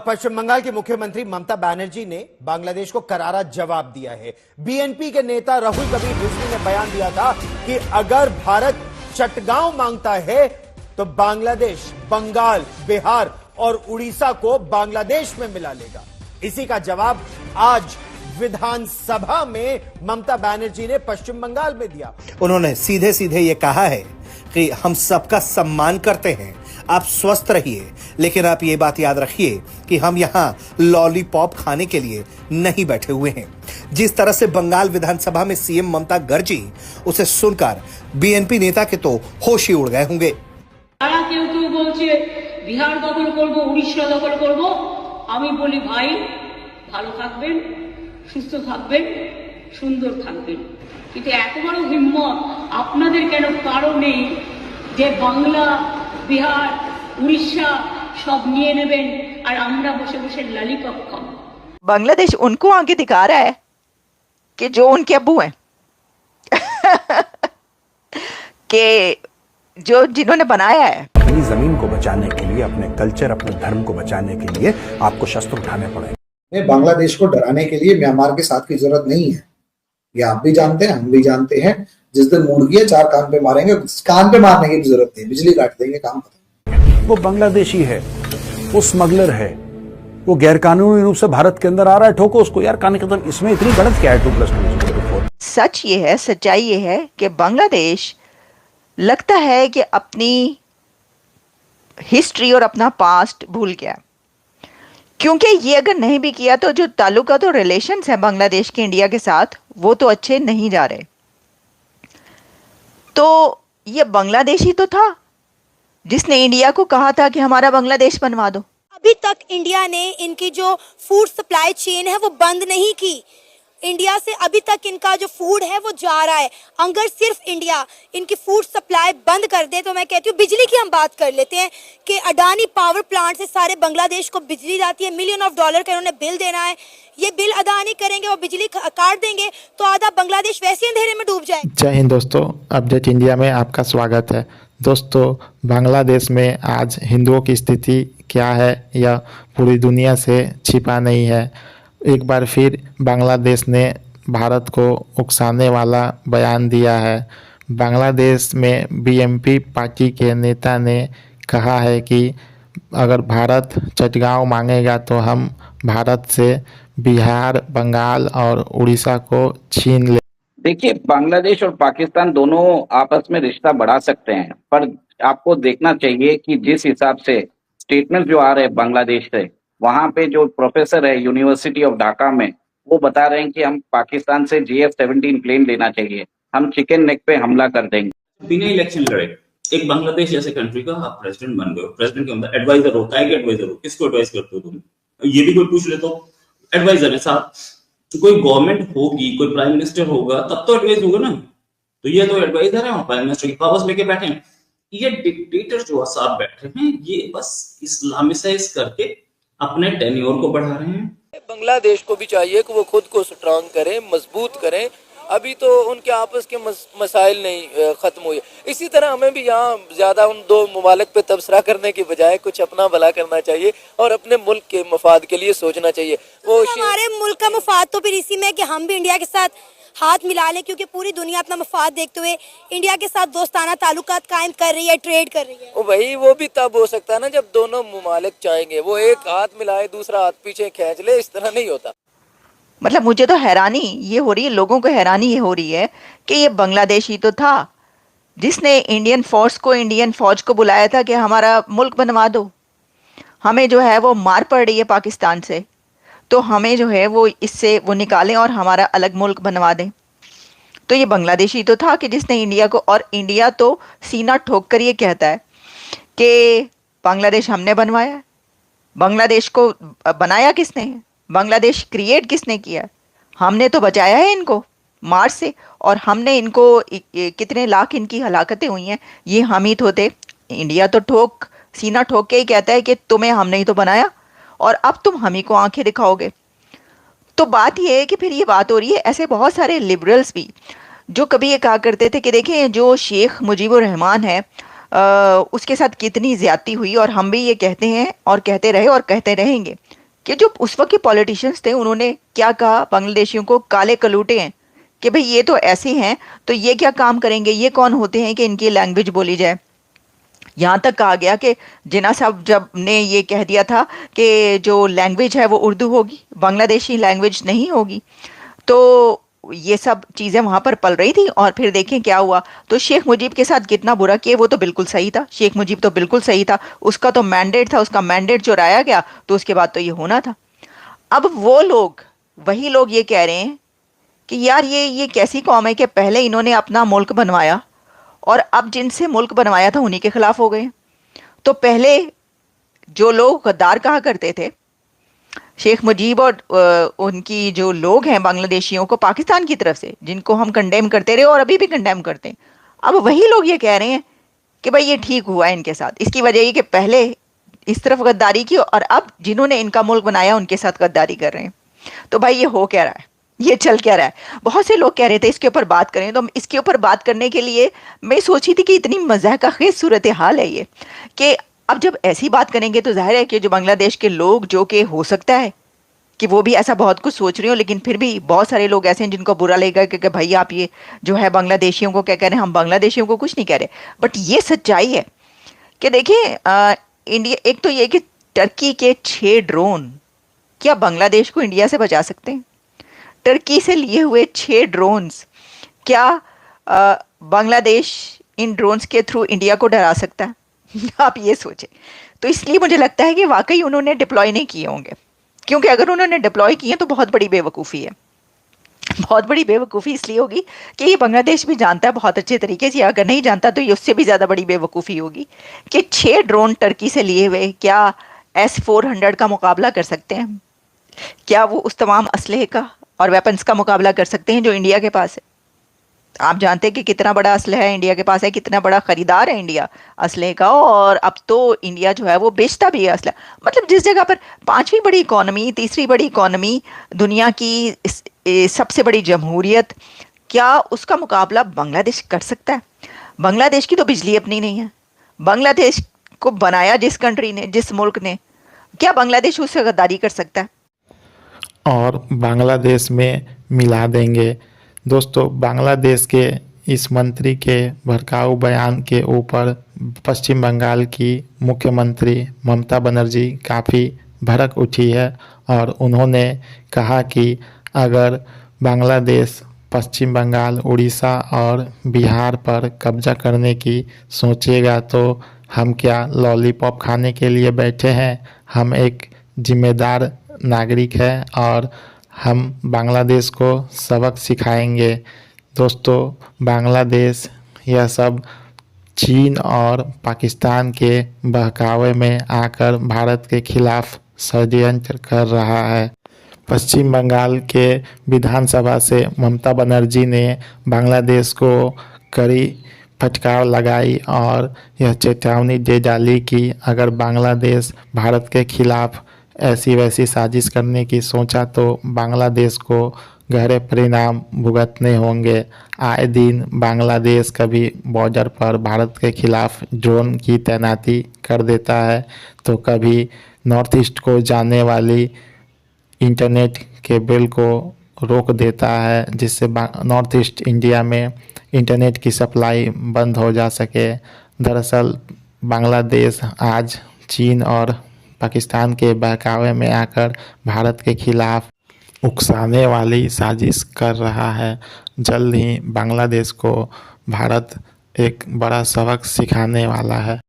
पश्चिम बंगाल की मुख्यमंत्री ममता बनर्जी ने बांग्लादेश को करारा जवाब दिया है। बीएनपी के नेता राहुल कबीर रिजवी ने बयान दिया था कि अगर भारत चटगांव मांगता है तो बांग्लादेश बंगाल, बिहार और उड़ीसा को बांग्लादेश में मिला लेगा। इसी का जवाब आज विधानसभा में ममता बनर्जी ने पश्चिम बंगाल में दिया। उन्होंने सीधे सीधे ये कहा है कि हम सबका सम्मान करते हैं, आप स्वस्थ रहिए, लेकिन आप ये बात याद रखिए कि हम यहाँ लॉलीपॉप खाने के लिए नहीं बैठे हुए हैं। जिस तरह से बंगाल विधानसभा में सीएम ममता गर्जी, उसे सुनकर बीएनपी नेता के तो होश ही उड़ गए होंगे। কেউ কেউ বলছে বিহার দখল করব, উড়িষ্যা দখল করব। আমি বলি ভাই ভালো থাকবেন, সুস্থ থাকবেন, সুন্দর থাকবেন। কিন্তু এত বড় হিম্মত আপনাদের কেন কারো নেই যে বাংলা, বিহার, উড়িষ্যা সব নিয়ে নেবেন আর আমরা বসে বসে ললিপপ খাবো। बांग्लादेश उनको आगे दिखा रहा है कि जो उनके अब्बू हैं कि जो जिन्होंने बनाया है। अपनी जमीन को बचाने के लिए, अपने कल्चर, अपने धर्म को बचाने के लिए आपको शस्त्र उठाने पड़ेंगे। बांग्लादेश को डराने के लिए म्यांमार के साथ की जरूरत नहीं है। ये आप भी जानते हैं, हम भी जानते हैं। जिस दिन मूड किया 4 कान पे मारेंगे, कान पे मारने की भी जरूरत नहीं, बिजली काट देंगे, काम खत्म। वो बांग्लादेशी है, वो स्मगलर है, वो गैरकानूनी रूप से भारत के अंदर आ रहा है, ठोको उसको यार। कान के अंदर इसमें इतनी गलत क्या है? 2+2=4। सच ये है, सच्चाई ये है कि बांग्लादेश लगता है कि अपनी हिस्ट्री और अपना पास्ट भूल गया, क्योंकि ये अगर नहीं भी किया तो जो ताल्लुकात और रिलेशंस है बांग्लादेश के इंडिया के साथ, वो तो अच्छे नहीं जा रहे। तो ये बांग्लादेश ही तो था जिसने इंडिया को कहा था कि हमारा बांग्लादेश बनवा दो। अभी तक इंडिया ने इनकी जो फूड सप्लाई चेन है वो बंद नहीं की। इंडिया से अभी तक इनका जो फूड है वो जा रहा है। अगर सिर्फ इंडिया इनकी फूड सप्लाई बंद कर दे तो मैं कहती हूँ, बिजली की हम बात कर लेते हैं कि अडानी पावर प्लांट से सारे बांग्लादेश को बिजली जाती है, $मिलियन का इन्होंने बिल देना है। ये बिल अदा नहीं करेंगे, वो बिजली काट देंगे तो आधा बांग्लादेश वैसे अंधेरे में डूब जाए। जय हिंद दोस्तों, अपडेट इंडिया में आपका स्वागत है। दोस्तों, बांग्लादेश में आज हिंदुओं की स्थिति क्या है यह पूरी दुनिया से छिपा नहीं है। एक बार फिर बांग्लादेश ने भारत को उकसाने वाला बयान दिया है। बांग्लादेश में बीएनपी पार्टी के नेता ने कहा है कि अगर भारत चटगांव मांगेगा तो हम भारत से बिहार, बंगाल और उड़ीसा को छीन ले। देखिए, बांग्लादेश और पाकिस्तान दोनों आपस में रिश्ता बढ़ा सकते हैं, पर आपको देखना चाहिए कि जिस हिसाब से स्टेटमेंट जो आ रहे हैं बांग्लादेश से, वहां पे जो प्रोफेसर है यूनिवर्सिटी ऑफ ढाका में, वो बता रहे हैं कि हम पाकिस्तान से JF-17 प्लेन लेना चाहिए, हम चिकन नेक पे हमला कर देंगे। बिना इलेक्शन लड़े एक बांग्लादेश जैसे कंट्री का आप प्रेसिडेंट बन गए। प्रेसिडेंट के अंदर एडवाइजर होता है कि एडवाइजर हो, किसको एडवाइस करते हो तुम? ये भी कोई पूछ ले तो एडवाइजर है साहब। तो कोई गवर्नमेंट होगी, कोई प्राइम मिनिस्टर होगा तब तो एडवाइस होगा ना। तो ये तो एडवाइजर है और प्राइम मिनिस्टर की पावर्स लेके बैठे हैं। ये डिक्टेटर जो साहब बैठे हैं, ये बस इस्लामिसाइज करके अपने टेन्योर को बढ़ा रहे हैं। बांग्लादेश को भी चाहिए कि वो खुद को स्ट्रांग करें, मजबूत करें। अभी तो उनके आपस के मसाइल नहीं खत्म हुए। इसी तरह हमें भी यहाँ ज्यादा उन दो ममालिक पे तबसरा करने की बजाय कुछ अपना भला करना चाहिए और अपने मुल्क के मफाद के लिए सोचना चाहिए। वो हमारे मुल्क का मफाद तो फिर इसी में कि हम भी इंडिया के साथ हाथ मिला लें, क्योंकि पूरी दुनिया अपना मफाद देखते हुए इंडिया के साथ दोस्ताना ताल्लुकात कायम कर रही है, ट्रेड कर रही है। वही वो भी तब हो सकता है ना जब दोनों ममालिक चाहेंगे। वो एक हाथ मिलाए दूसरा हाथ पीछे खींच ले, इस तरह नहीं होता। मतलब मुझे तो हैरानी ये हो रही है, लोगों को हैरानी ये हो रही है कि ये बांग्लादेश ही तो था जिसने इंडियन फोर्स को, इंडियन फौज को बुलाया था कि हमारा मुल्क बनवा दो, हमें जो है वो मार पड़ रही है पाकिस्तान से, तो हमें जो है वो इससे वो निकालें और हमारा अलग मुल्क बनवा दें। तो ये बांग्लादेश ही तो था कि जिसने इंडिया को, और इंडिया तो सीना ठोक कर ये कहता है कि बांग्लादेश हमने बनवाया। बांग्लादेश को बनाया किसने है? बांग्लादेश क्रिएट किसने किया? हमने तो बचाया है इनको मार से, और हमने इनको कितने लाख इनकी हलाकतें हुई हैं, ये हम ही तो थे। इंडिया तो सीना ठोक के ही कहता है कि तुम्हें हमने ही तो बनाया और अब तुम हम ही को आंखें दिखाओगे। तो बात ये है कि फिर ये बात हो रही है, ऐसे बहुत सारे लिबरल्स भी जो कभी ये कहा करते थे कि देखें जो शेख मुजीबुर रहमान है उसके साथ कितनी ज्यादती हुई। और हम भी ये कहते हैं और कहते रहे और कहते रहेंगे कि जो उस वक्त के पॉलिटिशियंस थे उन्होंने क्या कहा, बांग्लादेशियों को काले कलूटे हैं कि भाई ये तो ऐसे हैं तो ये क्या काम करेंगे, ये कौन होते हैं कि इनकी लैंग्वेज बोली जाए। यहाँ तक कहा गया कि जिन्ना साहब जब ने ये कह दिया था कि जो लैंग्वेज है वो उर्दू होगी, बांग्लादेशी लैंग्वेज नहीं होगी। तो ये सब चीज़ें वहाँ पर पल रही थी। और फिर देखें क्या हुआ। तो शेख मुजीब के साथ कितना बुरा किया, वो तो बिल्कुल सही था, शेख मुजीब तो बिल्कुल सही था, उसका तो मैंडेट था, उसका मैंडेट चुराया गया तो उसके बाद तो ये होना था। अब वो लोग, वही लोग ये कह रहे हैं कि यार ये कैसी कौम है कि पहले इन्होंने अपना मुल्क बनवाया और अब जिनसे मुल्क बनवाया था उन्हीं के खिलाफ हो गए। तो पहले जो लोग गद्दार कहा करते थे, शेख मुजीब और उनकी जो लोग हैं बांग्लादेशियों को पाकिस्तान की तरफ से, जिनको हम कंडेम करते रहे और अभी भी कंडेम करते हैं, अब वही लोग ये कह रहे हैं कि भाई ये ठीक हुआ है इनके साथ। इसकी वजह ये कि पहले इस तरफ गद्दारी की और अब जिन्होंने इनका मुल्क बनाया उनके साथ गद्दारी कर रहे हैं। तो भाई ये हो क्या रहा है, ये चल क्या रहा है। बहुत से लोग कह रहे थे इसके ऊपर बात करें, तो इसके ऊपर बात करने के लिए मैं सोची थी कि इतनी मज़ाक़खेज़ सूरत हाल है ये कि अब जब ऐसी बात करेंगे तो जाहिर है कि जो बांग्लादेश के लोग, जो कि हो सकता है कि वो भी ऐसा बहुत कुछ सोच रहे हो, लेकिन फिर भी बहुत सारे लोग ऐसे हैं जिनको बुरा लगेगा कि भाई आप ये जो है बांग्लादेशियों को क्या कह रहे हैं। हम बांग्लादेशियों को कुछ नहीं कह रहे, बट ये सच्चाई है कि देखिए इंडिया, एक तो ये कि टर्की के 6 ड्रोन क्या बांग्लादेश को इंडिया से बचा सकते हैं। टर्की से लिए हुए 6 ड्रोन्स क्या बांग्लादेश इन ड्रोन्स के थ्रू इंडिया को डरा सकता है? आप ये सोचें। तो इसलिए मुझे लगता है कि वाकई उन्होंने डिप्लॉय नहीं किए होंगे, क्योंकि अगर उन्होंने डिप्लॉय किए तो बहुत बड़ी बेवकूफ़ी है। बहुत बड़ी बेवकूफ़ी इसलिए होगी कि ये बांग्लादेश भी जानता है बहुत अच्छे तरीके से, अगर नहीं जानता तो ये उससे भी ज़्यादा बड़ी बेवकूफ़ी होगी कि 6 ड्रोन टर्की से लिए हुए क्या S-400 का मुकाबला कर सकते हैं? क्या वो उस तमाम असलहे का और वेपन्स का मुकाबला कर सकते हैं जो इंडिया के पास है? आप जानते हैं कि कितना बड़ा असलहा है इंडिया के पास है, कितना बड़ा ख़रीदार है इंडिया असलहे का। और अब तो इंडिया जो है वो बेचता भी है असलहा। मतलब जिस जगह पर 5वीं बड़ी इकॉनमी, 3री बड़ी इकॉनमी, दुनिया की सबसे बड़ी जमहूरियत, क्या उसका मुकाबला बांग्लादेश कर सकता है? बांग्लादेश की तो बिजली अपनी नहीं है। बांग्लादेश को बनाया जिस कंट्री ने, जिस मुल्क ने, क्या बांग्लादेश उससे गद्दारी कर सकता है? और बांग्लादेश में मिला देंगे। दोस्तों, बांग्लादेश के इस मंत्री के भड़काऊ बयान के ऊपर पश्चिम बंगाल की मुख्यमंत्री ममता बनर्जी काफ़ी भड़क उठी है और उन्होंने कहा कि अगर बांग्लादेश पश्चिम बंगाल, उड़ीसा और बिहार पर कब्जा करने की सोचेगा तो हम क्या लॉलीपॉप खाने के लिए बैठे हैं? हम एक जिम्मेदार नागरिक है और हम बांग्लादेश को सबक सिखाएंगे। दोस्तों, बांग्लादेश यह सब चीन और पाकिस्तान के बहकावे में आकर भारत के खिलाफ षड्यंत्र कर रहा है। पश्चिम बंगाल के विधानसभा से ममता बनर्जी ने बांग्लादेश को कड़ी फटकार लगाई और यह चेतावनी दे डाली कि अगर बांग्लादेश भारत के खिलाफ ऐसी वैसी साजिश करने की सोचा तो बांग्लादेश को गहरे परिणाम भुगतने होंगे। आए दिन बांग्लादेश कभी बॉर्डर पर भारत के खिलाफ ड्रोन की तैनाती कर देता है तो कभी नॉर्थ ईस्ट को जाने वाली इंटरनेट केबल को रोक देता है, जिससे नॉर्थ ईस्ट इंडिया में इंटरनेट की सप्लाई बंद हो जा सके। दरअसल बांग्लादेश आज चीन और पाकिस्तान के बहकावे में आकर भारत के खिलाफ उकसाने वाली साजिश कर रहा है। जल्द ही बांग्लादेश को भारत एक बड़ा सबक सिखाने वाला है।